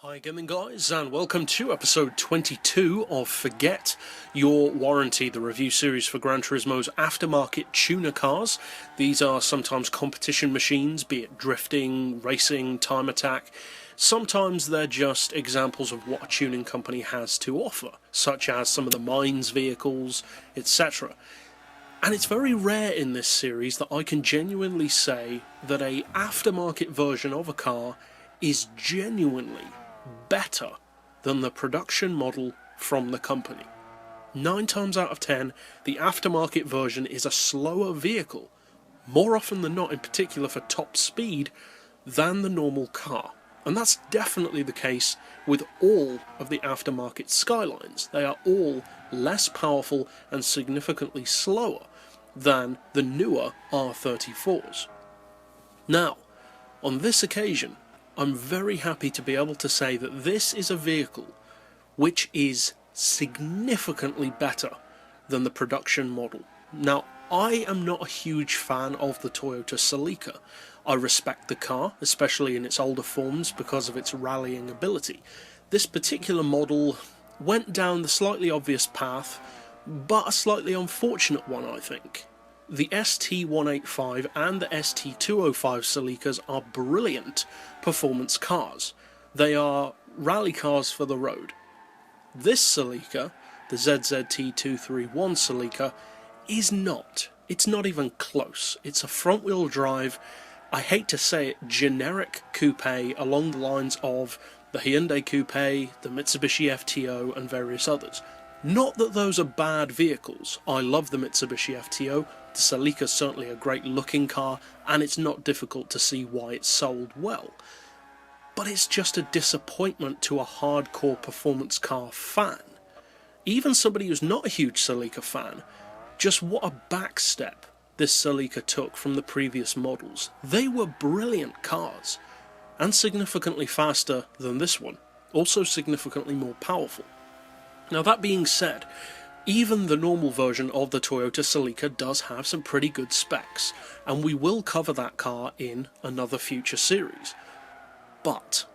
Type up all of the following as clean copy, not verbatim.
Hi gaming guys, and welcome to episode 22 of Forget Your Warranty, the review series for Gran Turismo's aftermarket tuner cars. These are sometimes competition machines, be it drifting, racing, time attack. Sometimes they're just examples of what a tuning company has to offer, such as some of the mines vehicles, etc. And it's very rare in this series that I can genuinely say that a aftermarket version of a car is genuinely better than the production model from the company. 9 times out of 10, the aftermarket version is a slower vehicle, more often than not, in particular for top speed, than the normal car. And that's definitely the case with all of the aftermarket Skylines. They are all less powerful and significantly slower than the newer R34s. Now, on this occasion, I'm very happy to be able to say that this is a vehicle which is significantly better than the production model. Now, I am not a huge fan of the Toyota Celica. I respect the car, especially in its older forms, because of its rallying ability. This particular model went down the slightly obvious path, but a slightly unfortunate one, I think. The ST185 and the ST205 Celicas are brilliant performance cars. They are rally cars for the road. This Celica, the ZZT231 Celica, is not. It's not even close. It's a front-wheel drive, I hate to say it, generic coupe along the lines of the Hyundai Coupe, the Mitsubishi FTO, and various others. Not that those are bad vehicles. I love the Mitsubishi FTO. The Celica is certainly a great looking car, and it's not difficult to see why it's sold well. But it's just a disappointment to a hardcore performance car fan. Even somebody who's not a huge Celica fan, just what a backstep this Celica took from the previous models. They were brilliant cars, and significantly faster than this one, also significantly more powerful. Now, that being said, even the normal version of the Toyota Celica does have some pretty good specs, and we will cover that car in another future series. But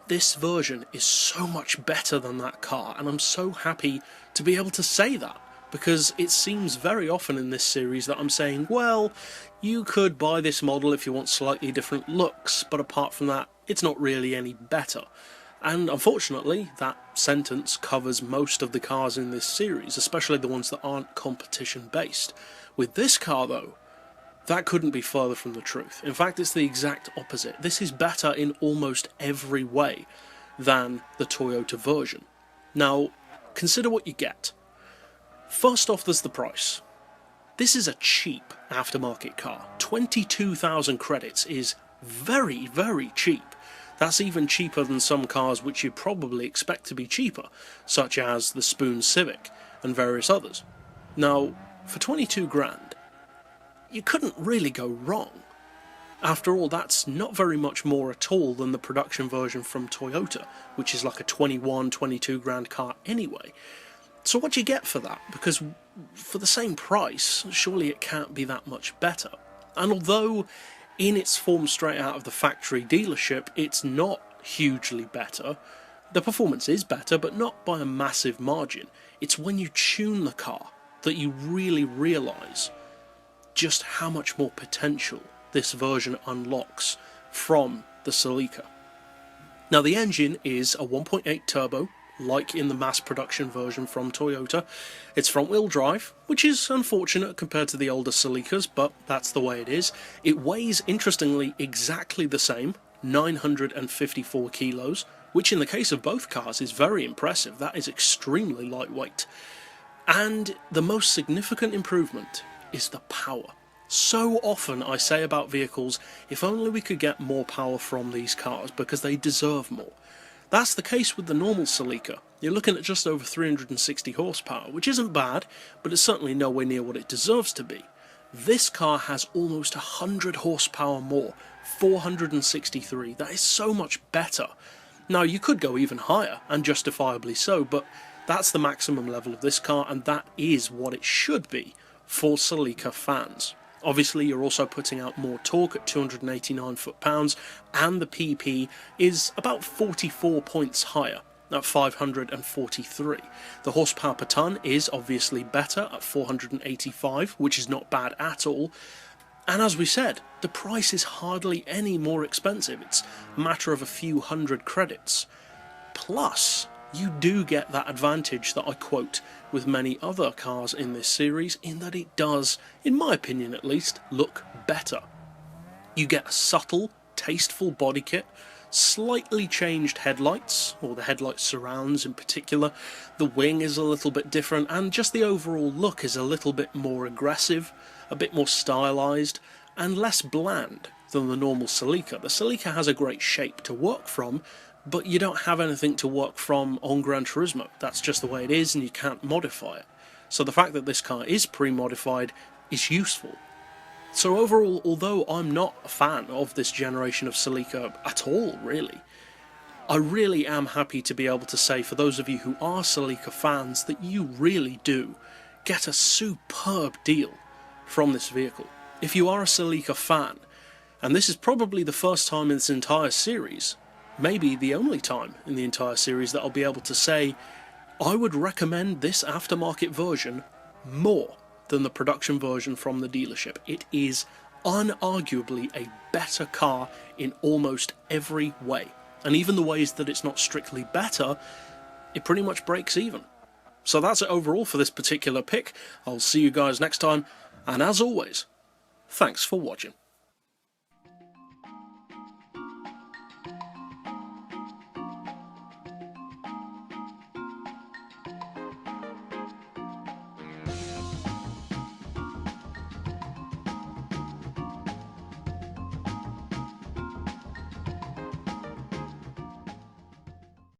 this version is so much better than that car, and I'm so happy to be able to say that, because it seems very often in this series that I'm saying, well, you could buy this model if you want slightly different looks, but apart from that, it's not really any better. And unfortunately, that sentence covers most of the cars in this series, especially the ones that aren't competition-based. With this car, though, that couldn't be further from the truth. In fact, it's the exact opposite. This is better in almost every way than the Toyota version. Now, consider what you get. First off, there's the price. This is a cheap aftermarket car. 22,000 credits is very, very cheap. That's even cheaper than some cars which you'd probably expect to be cheaper, such as the Spoon Civic and various others. Now, for 22 grand, you couldn't really go wrong. After all, that's not very much more at all than the production version from Toyota, which is like a 21, 22 grand car anyway. So what do you get for that? Because for the same price, surely it can't be that much better. And although in its form straight out of the factory dealership, it's not hugely better. The performance is better, but not by a massive margin. It's when you tune the car that you really realise just how much more potential this version unlocks from the Celica. Now, the engine is a 1.8 turbo, like in the mass production version from Toyota. It's front-wheel drive, which is unfortunate compared to the older Celicas, but that's the way it is. It weighs, interestingly, exactly the same, 954 kilos, which in the case of both cars is very impressive. That is extremely lightweight. And the most significant improvement is the power. So often I say about vehicles, if only we could get more power from these cars, because they deserve more. That's the case with the normal Celica. You're looking at just over 360 horsepower, which isn't bad, but it's certainly nowhere near what it deserves to be. This car has almost 100 horsepower more, 463. That is so much better. Now, you could go even higher, and justifiably so, but that's the maximum level of this car, and that is what it should be for Celica fans. Obviously, you're also putting out more torque at 289 foot-pounds, and the PP is about 44 points higher at 543. The horsepower per tonne is obviously better at 485, which is not bad at all. And as we said, the price is hardly any more expensive. It's a matter of a few hundred credits. Plus, you do get that advantage that I quote with many other cars in this series, in that it does, in my opinion at least, look better. You get a subtle, tasteful body kit, slightly changed headlights, or the headlight surrounds in particular. The wing is a little bit different, and just the overall look is a little bit more aggressive, a bit more stylised, and less bland than the normal Celica. The Celica has a great shape to work from, but you don't have anything to work from on Gran Turismo. That's just the way it is, and you can't modify it. So the fact that this car is pre-modified is useful. So overall, although I'm not a fan of this generation of Celica at all, really, I really am happy to be able to say, for those of you who are Celica fans, that you really do get a superb deal from this vehicle. If you are a Celica fan, and this is probably the first time in this entire series, maybe the only time in the entire series, that I'll be able to say I would recommend this aftermarket version more than the production version from the dealership. It is unarguably a better car in almost every way. And even the ways that it's not strictly better, it pretty much breaks even. So that's it overall for this particular pick. I'll see you guys next time, and as always, thanks for watching.